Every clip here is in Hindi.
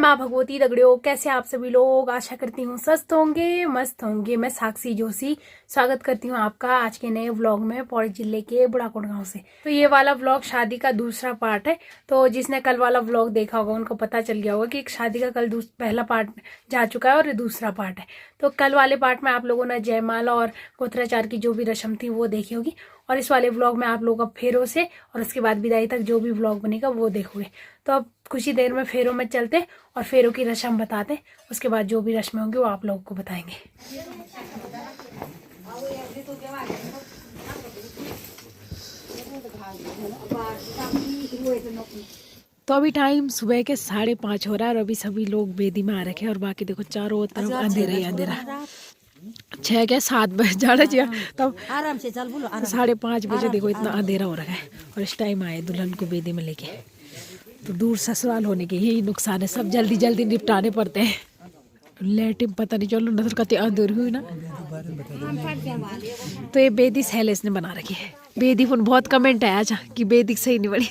माँ भगवती दगड़ियों, कैसे आप सभी लोग। आशा करती हूँ स्वस्थ होंगे, मस्त होंगे। मैं साक्षी जोशी स्वागत करती हूँ आपका आज के नए व्लॉग में पौड़ी जिले के बुढ़ाकोट गांव से। तो ये वाला व्लॉग शादी का दूसरा पार्ट है। तो जिसने कल वाला व्लॉग देखा होगा उनको पता चल गया होगा कि शादी का कल पहला पार्ट जा चुका है और ये दूसरा पार्ट है। तो कल वाले पार्ट में आप लोगों ने जयमाला और गोत्राचार की जो भी रस्म थी वो देखी होगी, और इस वाले व्लॉग में आप लोग अब फेरों से और उसके बाद विदाई तक जो भी व्लॉग बनेगा वो देखोगे। तो अब कुछ ही देर में फेरों में चलते और फेरों की रस्म बताते, उसके बाद जो भी रस्में होंगी वो आप लोगों को बताएंगे। तो अभी टाइम सुबह के 5:30 हो रहा है और अभी सभी लोग बेदी में आ रखे हैं और बाकी देखो चारों तरफ अंधेरा ही अंधेरा। 6 के 7 बजे जाना चाहिए, तब आराम से चल बोलो। 5:30 बजे देखो इतना अंधेरा हो रहा है और इस टाइम आए दुल्हन को बेदी में लेके। तो दूर ससुराल होने के यही नुकसान है, सब जल्दी जल्दी निपटाने पड़ते हैं। लेटिन पता नहीं चलो नजर कते अंधेरी हुई ना। तो ये बेदी सैलेस ने बना रखी है। बेदी पर बहुत कमेंट आया था कि बेदी सही नहीं बनी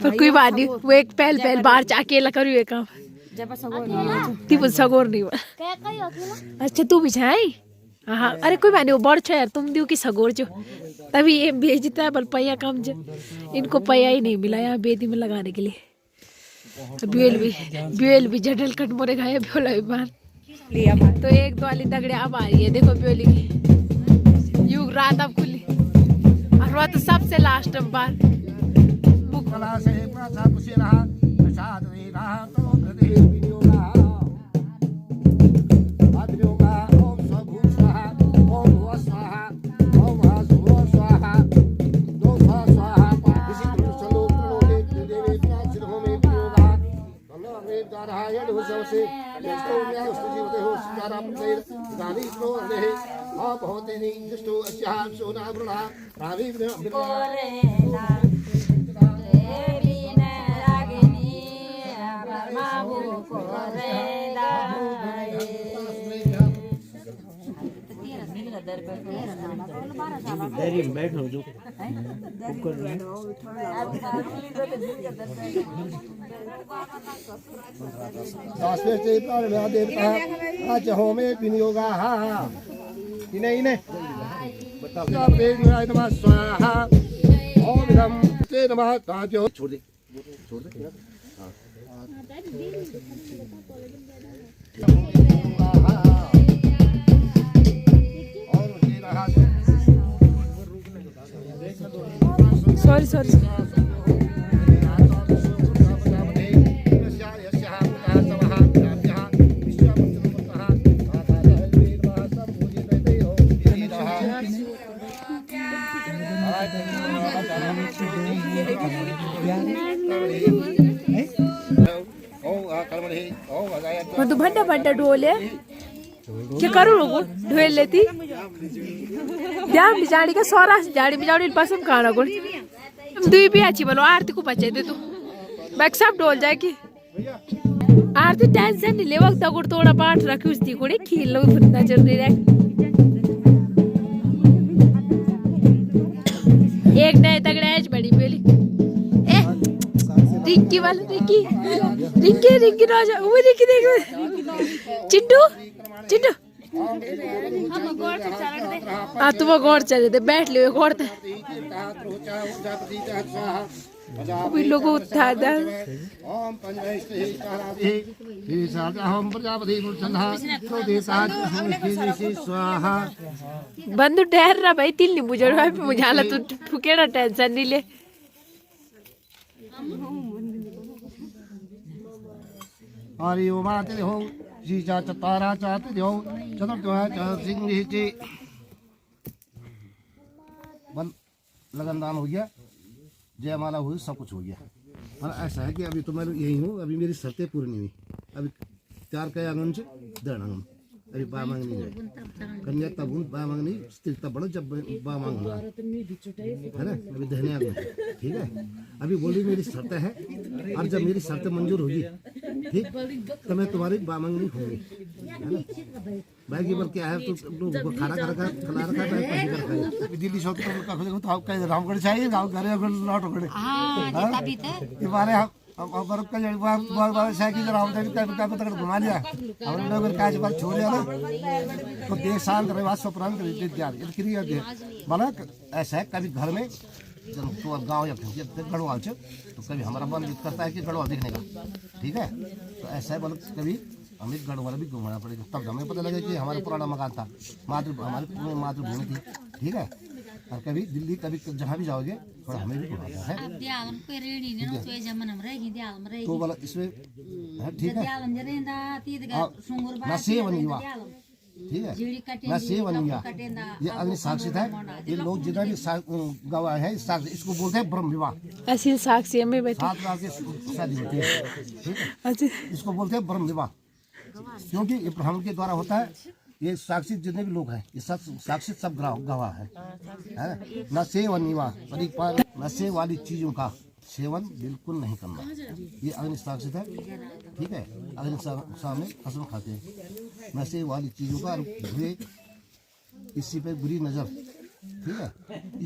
पर कोई बात नहीं, वो एक पहल बाहर अकेला करू ये काम सगोर नहीं हुआ। अच्छा तू भी छाई। हाँ अरे कोई बात नहीं, वो बड़ छो यार, तुम दियो कि सगोर जो तभी ये भेजता है बल पैया कम जो इनको पैया ही नहीं मिला यहाँ बेदी में लगाने के लिए। ब्यूल भी जडल कट मोरे खाए ब्योला भी बार। तो एक दो वाली दगड़े अब आ रही है, देखो ब्योली की युग रात अब खुली और वो तो सबसे लास्ट बार। छोड़ दे सॉरी तो भट्टा भट्टा ढोले क्या करूँ लोगो ढोल लेती ध्यान बिजाड़ी का सोरा जाड़ी बिजाड़ी पसंद खाना को दुई भी अच्छी बोलो आरती को बचे दे तू बैक सब ढोल जाए की आरती टेंशन नहीं ले वक्त अगर थोड़ा पाठ रखी उसकी कोड़ी खील लो नजर दे रहा एक नए तगड़ा बड़ी बेली रिंकी वाला रिंकी राजा वो रिंकी देख चिंटू हाँ तुम गौर चले थे बैठ ले गौर लोगों उठा बंधु ठहर रहा भाई तिल नहीं मुझे हाला तू फुकेड़ा टेंशन नहीं ले। हरि ओम आते हो जी चा तारा चाहते हो चतुर्थ सिंह जी बंद लगनदान हो गया, जयमाला हुई, सब कुछ हो गया। और ऐसा है कि अभी तो मैं यही हूँ, अभी मेरी शर्तें पूरी नहीं हुई। अभी 4 के आंगन से दर्णांगन अभी बा मांगनी है, कन्या तब बा मांगनी स्त्री तब बढ़ो जब बा मांगना है ना। अभी दहने आगन ठीक है। अभी बोल रही मेरी शर्त है और जब मेरी शर्त मंजूर होगी ठीक तो मैं तुम्हारी बा मांगनी होगी है ना। भाई की बल क्या है तो खाना खिला रखा है दिल्ली शौक तो आप कहीं रामगढ़ चाहिए गाँव घर लौट गए ये बारे अब बर्फ का जड़ बार साइकिल जरा हम कभी तक घुमा लिया हम लोग काज पर छोड़ दिया ना तो देश शांत रहे वास्तव प्रांत विद्यार्थी ये क्रिया दे माना ऐसा है कभी घर में जब तो गांव या गढ़वाल से तो कभी हमारा मन जिद करता है कि गढ़वाल देखने का, ठीक है। तो ऐसा है बोल कभी हमें गढ़वाल भी घुमाना पड़ेगा तब हमें पता लगे कि हमारा पुराना मकान था, हमारी मातृभूमि थी, ठीक है। और कभी दिल्ली कभी जहाँ भी जाओगे थोड़ा हमें भी घुमाना है तो बोला इसमें ठीक है ना सेव नहीं हुआ, ठीक है ना सेव नहीं हुआ। ये अग्नि साक्षित है, ये लोग जितना भी गवाह है इसको बोलते हैं ब्रह्म विवाह। ऐसी साक्षी में बैठे 7 लाख की शादी होती है, ठीक है। इसको बोलते हैं ब्रह्म विवाह क्योंकि ये ब्राह्मण के द्वारा होता है। ये साक्षी जितने भी लोग हैं ये सब साक्षी सब गवाह है। नशे व निवास नशे वाली चीजों का सेवन बिल्कुल नहीं करना, ये अग्नि साक्षित है, ठीक है। अग्नि सामने कसम खाते हैं नशे वाली चीजों का हुए किसी पे बुरी नजर, ठीक है।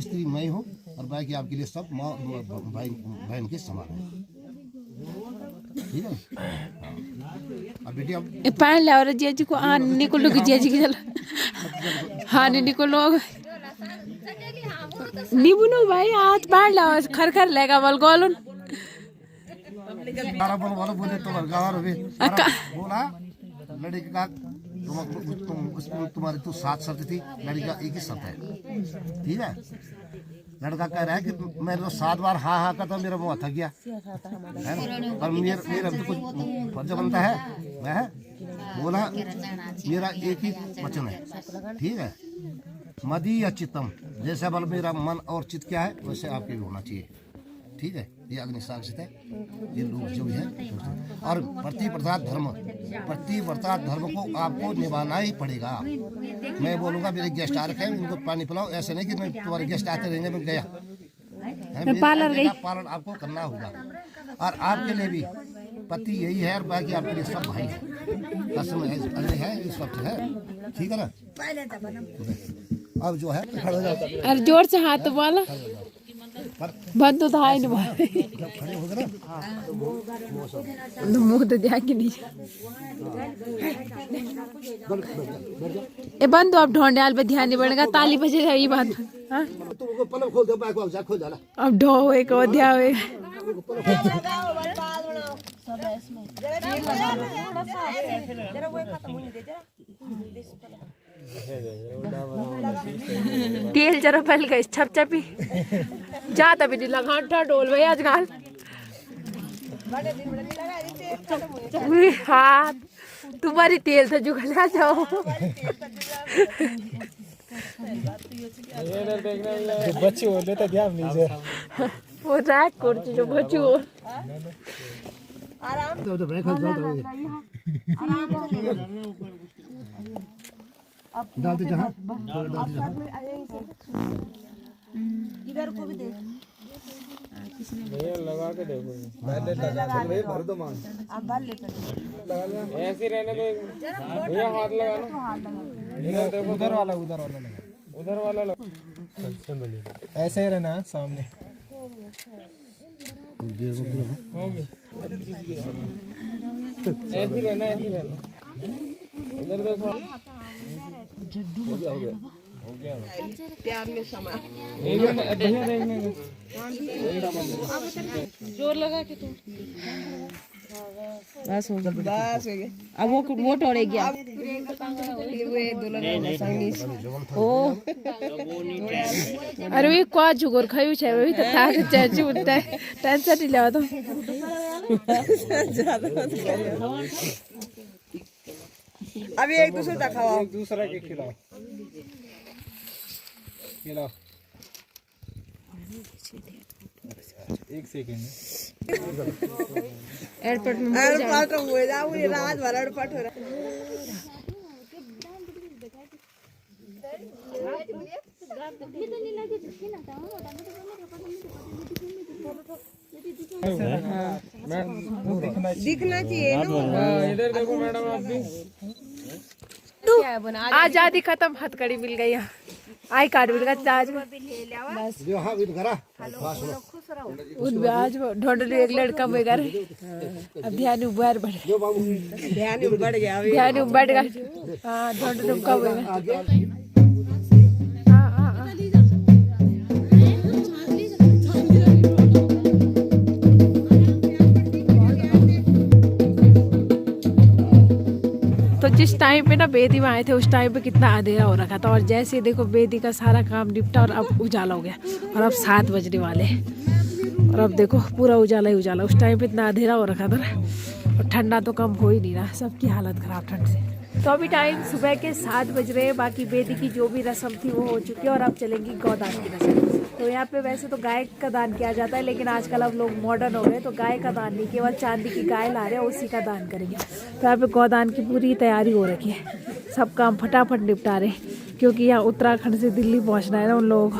स्त्री मैं हूँ और बाकी आपके लिए सब माँ बहन के समान है, ठीक है। अब बेटी अब पान ले और जी को आन निकलो की जी की चल हाँ निकलो निबुनो भाई आज पान ले खर खर लेगा बल गोलन बोलो बोले तो गावर भी बोला लड़की का तुम्हारी तो 7 शर्त थी, लड़की का एक ही शर्त है, ठीक है। लड़का कह रहा है कि मैं तो 7 बार हाँ हाँ का तो मेरा मुँह थक गया है और मेरा तो कुछ फर्ज बनता है। वह बोला मेरा एक ही वचन है, ठीक है। मदी या चित्तम जैसा बल मेरा मन और चित्त क्या है वैसे आपके भी होना चाहिए, ठीक है। ये अग्नि साक्षित है, ये लोग जो है। और प्रतिव्रता धर्म को आपको निभाना ही पड़ेगा। मैं बोलूँगा मेरे गेस्ट आ रखे हैं उनको पानी पिलाओ, ऐसे नहीं कि मैं तुम्हारे गेस्ट आते रहेंगे मैं गया पालन आपको करना होगा। और आपके लिए भी पति यही है और बाकी आपके लिए सब भाई है, कसम है इस वक्त है, ठीक है ना। अब जो है अरे जोर से हाथ वाला बंद तो था ही नहीं मुँह तो दिया कि नहीं ये बंद अब ढोंडे पे ध्यान नहीं बढ़ेगा ताली बजे है ये बात। अब ढो एक अध्या हुए तेल जरा फैल गई छप छपी जाता भी नहीं लगा डोल भाई आजकल हाथ तुम्हारी तेल था जो खा जाओ बच्चे होते तो ध्यान नहीं वो रैक करती जो बच्चे हो डालते जहाँ इधर को भी देख लगा के देखो भर दो मान अब भर लेकर ऐसे रहने दो भैया हाथ लगा लो उधर वाला लगा ऐसे ही रहना सामने ऐसे रहना इधर देखो हो गया प्यार में समा जोर लगा के तुम बस हो गया अब वो टोड़े गया वे दुल्हन संगी ओ अरे वे को जुगोर खायु छे वे त ताक चाची उठता है टेंशन नहीं लेवा तो अभी एक दूसरे का खाओ एक दूसरा के खिलाओ एक सेकंड एयरपोर्ट में एयरपोर्ट हो जाओ ये रात भर एयरपोर्ट हो रहा दिखना चाहिए ना। इधर देखो मैडम आप भी आजादी खत्म हथकड़ी मिल गई आई कार्ड मिल गया आज जो हाँ भी करा उन आज ढूंढ रही एक लड़का बेगर अब ध्यान उबार बढ़ ध्यान बढ़ गया अभी। ध्यान बढ़ गया। हाँ ढूंढ रुका बेगर। तो जिस टाइम पे ना बेदी में आए थे उस टाइम पे कितना अंधेरा हो रखा था और जैसे देखो बेदी का सारा काम निपटा और अब उजाला हो गया और अब 7 बजने वाले और अब देखो पूरा उजाला ही उजाला। उस टाइम पे इतना अंधेरा हो रखा था ना और ठंडा तो कम हो ही नहीं रहा, सबकी हालत खराब ठंड से। तो अभी टाइम सुबह के 7 बज रहे हैं। बाकी बेदी की जो भी रस्म थी वो हो चुकी है और अब चलेंगी गौदान की रस्म। तो यहाँ पे वैसे तो गाय का दान किया जाता है लेकिन आजकल अब लोग मॉडर्न हो गए तो गाय का दान नहीं, केवल चांदी की गाय ला रहे हैं उसी का दान करेंगे। तो यहाँ पे गौदान की पूरी तैयारी हो रखी है, सब काम फटाफट निपटा रहे क्योंकि यहाँ उत्तराखंड से दिल्ली पहुँचना है ना उन लोगों को।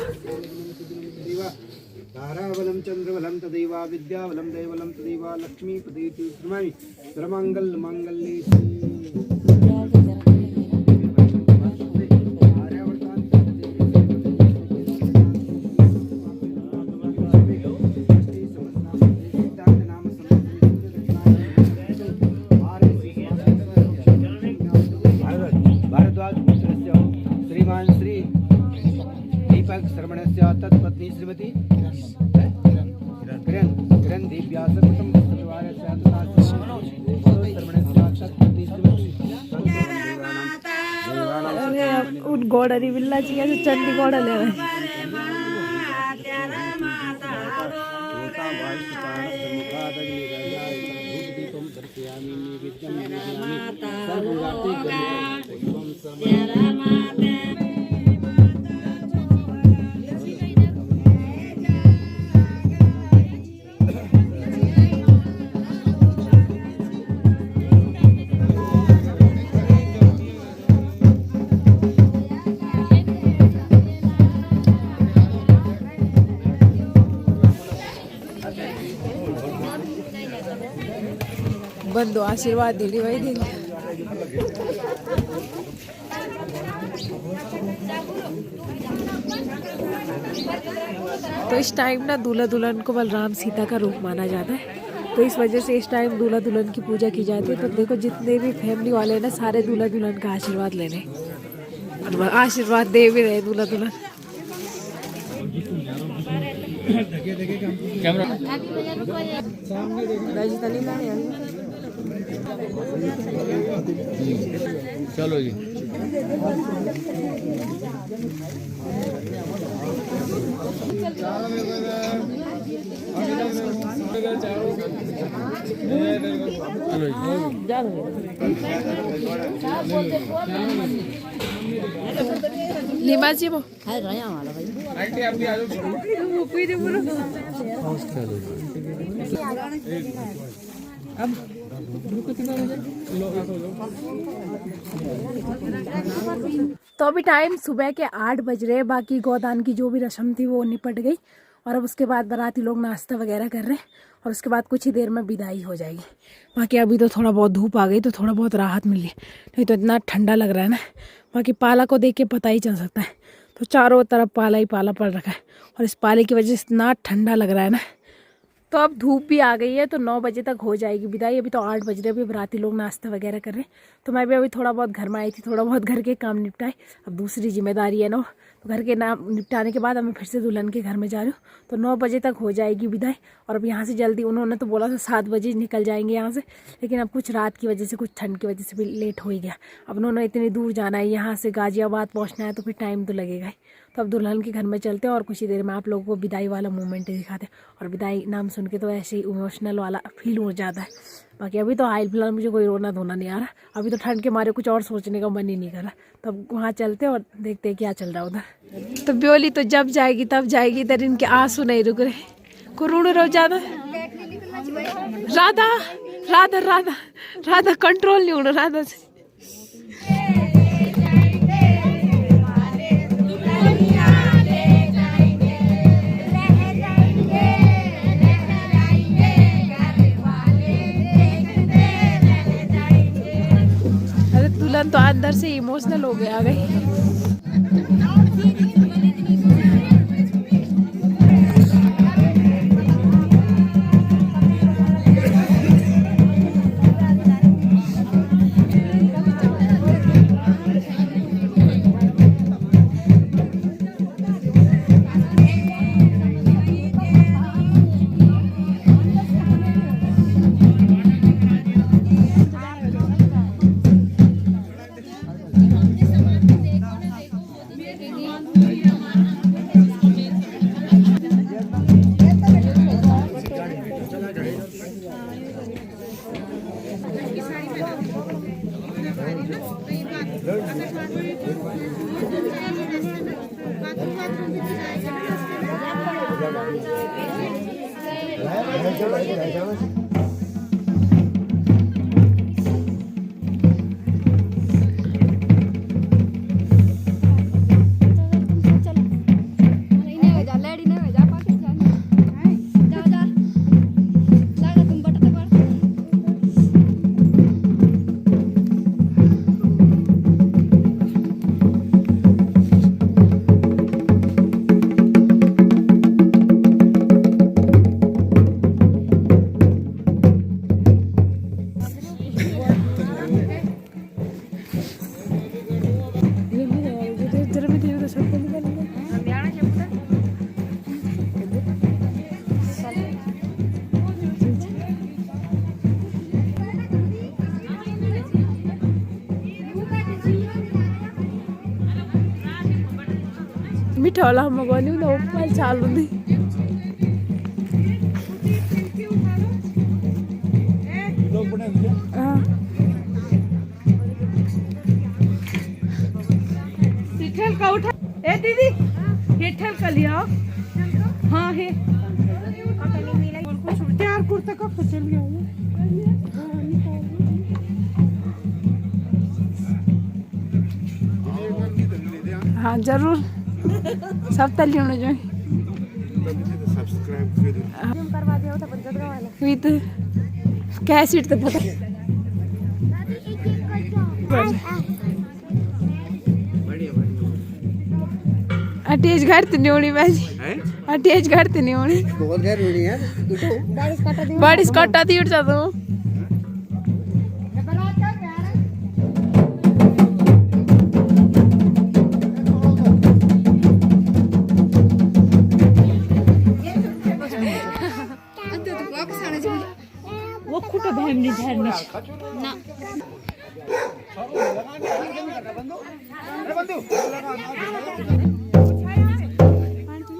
ताराबलं चंद्रबलं तदैव विद्याबलं दैवलं तदैव लक्ष्मीपति श्रीमानि सर्वमंगल मांगल्ये। श्रीमान श्री दीपक श्रवणस्य तत्पत्नी श्रीमती किरण दीप्यास उन गौड़री बिल्ला चाहिए चंडी गौड़ा ले रहे बंदो आशीर्वाद दीदी भाई दीदी। तो इस टाइम ना दूल्हा दुल्हन को बलराम सीता का रूप माना जाता है तो इस वजह से इस टाइम दूल्हा दुल्हन की पूजा की जाती है। तो देखो जितने भी फैमिली वाले हैं ना सारे दूल्हा दुल्हन का आशीर्वाद लेने और आशीर्वाद दे भी रहे दूल्हा दुल्हन। चलो जी लिमा जी वो तो अभी टाइम सुबह के 8 बज रहे हैं। बाकी गौदान की जो भी रस्म थी वो निपट गई और अब उसके बाद बाराती लोग नाश्ता वगैरह कर रहे हैं और उसके बाद कुछ ही देर में विदाई हो जाएगी। बाकी अभी तो थोड़ा बहुत धूप आ गई तो थोड़ा बहुत राहत मिली, नहीं तो इतना ठंडा लग रहा है ना। बाकी पाला को देख के पता ही चल सकता है, तो चारों तरफ पाला ही पाला पड़ रखा है और इस पाले की वजह से इतना ठंडा लग रहा है ना। तो अब धूप भी आ गई है तो 9 बजे तक हो जाएगी विदाई। अभी तो 8 बज रहे, अभी बराती लोग नाश्ता वगैरह कर रहे हैं। तो मैं भी अभी थोड़ा बहुत घर में आई थी, थोड़ा बहुत घर के काम निपटाए। अब दूसरी जिम्मेदारी है ना, तो घर के नाम निपटाने के बाद अब मैं फिर से दुल्हन के घर में जा रही हूँ। तो 9 बजे तक हो जाएगी विदाई और अब यहाँ से जल्दी, उन्होंने तो बोला था 7 बजे निकल जाएंगे यहाँ से, लेकिन अब कुछ रात की वजह से, कुछ ठंड की वजह से भी लेट हो ही गया। अब उन्होंने इतनी दूर जाना है, यहाँ से गाजियाबाद पहुँचना है तो फिर टाइम तो लगेगा ही। तो अब दुल्हन के घर में चलते हैं और कुछ ही देर में आप लोगों को विदाई वाला मोमेंट दिखाते हैं। और विदाई नाम सुन के तो ऐसे ही इमोशनल वाला फील हो जाता है। बाकी अभी तो हाल फिलहाल मुझे कोई रोना धोना नहीं आ रहा, अभी तो ठंड के मारे कुछ और सोचने का मन ही नहीं कर रहा। तो अब वहाँ चलते हैं और देखते हैं क्या चल रहा है उधर। तो ब्योली तो जब जाएगी तब जाएगी, इधर इनके आंसू नहीं रुक रहे। कुरुण रो ज्यादा राधा राधा राधा राधा कंट्रोल नहीं होना राधा से। दुल्हन तो अंदर से इमोशनल हो गया आ गई। मिठोला मगवनी उपाय चालू ठेल का उठा ए दीदी ये ठेल का लिया हाँ है चार कुर्ता कब चल गया हाँ जरूर सब तली होने जो कैसेट तो पता अटेज घर तो नहीं होनी बाजी अटेज घर तो नहीं होनी बहुत घर होनी है बारिश काटा थी उठ जाता हूँ वो खुटा बहम नहीं धरने ना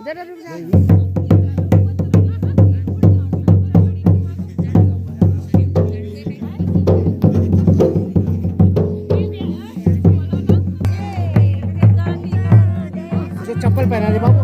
जरा रुक जा चप्पल पहना दे बाबू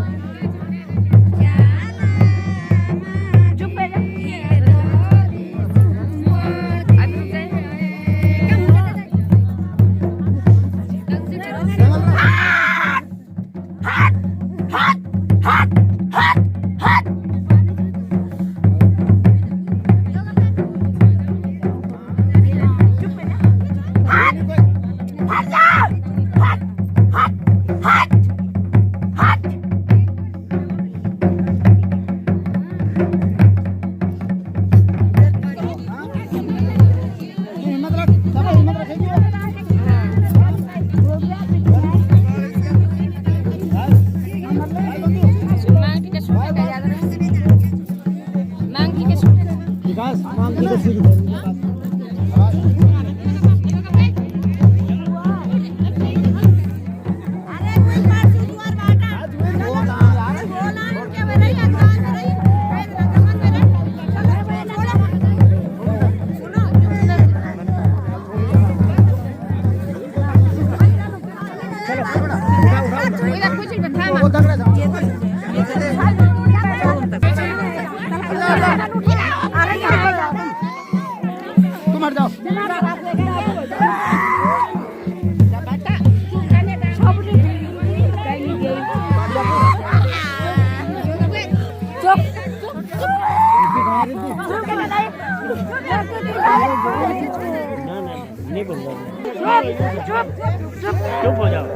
नहीं बोल रहा चुप हो जाओ।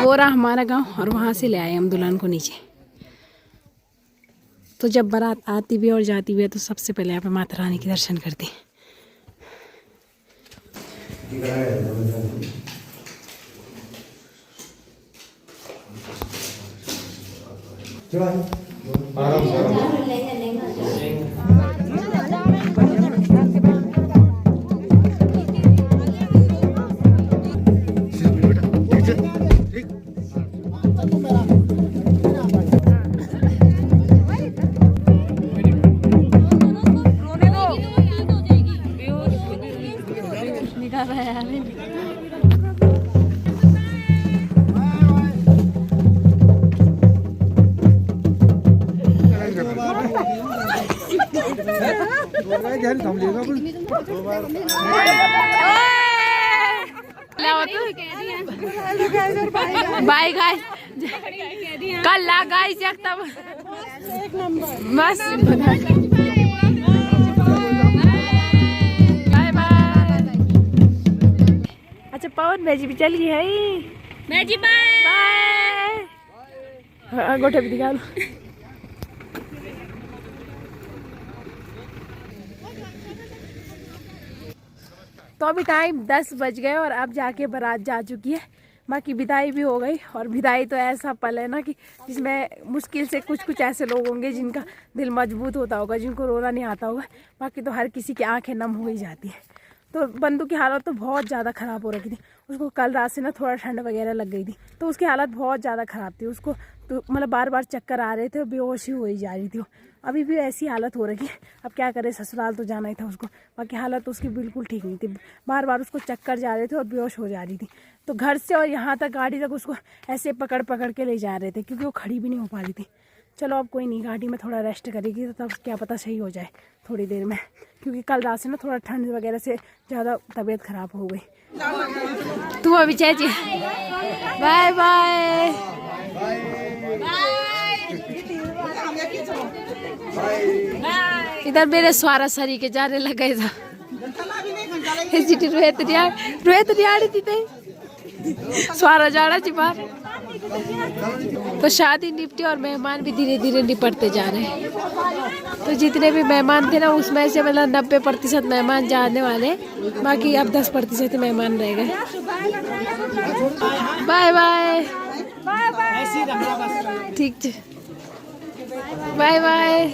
वो रहा हमारा गांव और वहाँ से ले आए हम दुल्हन को नीचे। तो जब बारात आती भी और जाती भी है तो सबसे पहले यहाँ पे माता रानी के दर्शन करते हैं। बाय गाइस कल ला गाइस एकदम मस्त बाय बाय। अच्छा पवन मैजी भी चल गई है मैजी बाय बाय अंगूठे भी दिखा लो। तो अभी टाइम 10 बज गए और अब जाके बारात जा चुकी है। माँ की विदाई भी हो गई और विदाई तो ऐसा पल है ना कि जिसमें मुश्किल से कुछ ऐसे लोग होंगे जिनका दिल मजबूत होता होगा, जिनको रोना नहीं आता होगा। बाकी तो हर किसी की आंखें नम हो ही जाती है। तो बंदू की हालत तो बहुत ज़्यादा ख़राब हो रखी थी। उसको कल रात से ना थोड़ा ठंड वगैरह लग गई थी, तो उसकी हालत बहुत ज़्यादा ख़राब थी। उसको तो मतलब बार बार चक्कर आ रहे थे और बेहोशी हो ही जा रही थी। अभी भी ऐसी हालत हो रही है। अब क्या करे, ससुराल तो जाना ही था उसको। बाकी हालत तो उसकी बिल्कुल ठीक नहीं थी। बार बार उसको चक्कर जा रहे थे और बेहोश हो जा रही थी। तो घर से और यहाँ तक गाड़ी तक उसको ऐसे पकड़ पकड़ के ले जा रहे थे, क्योंकि वो खड़ी भी नहीं हो पा रही थी। चलो अब कोई नहीं, गाड़ी में थोड़ा रेस्ट करेगी तो तब क्या पता सही हो जाए थोड़ी देर में, क्योंकि कल रात से ना थोड़ा ठंड वगैरह से ज़्यादा तबीयत ख़राब हो गई। तू अभी चाची बाय बाय। इधर मेरे स्वारा सरी के जाने लग गए था। रोहित नहीं आ रही थी स्वारा जा रहा थी बाहर। तो शादी निपटी और मेहमान भी धीरे धीरे निपटते जा रहे हैं। तो जितने भी मेहमान थे ना उसमें से मतलब 90% मेहमान जाने वाले, बाकी अब 10% मेहमान रह गए। बाय बाय ठीक है बाय बाय।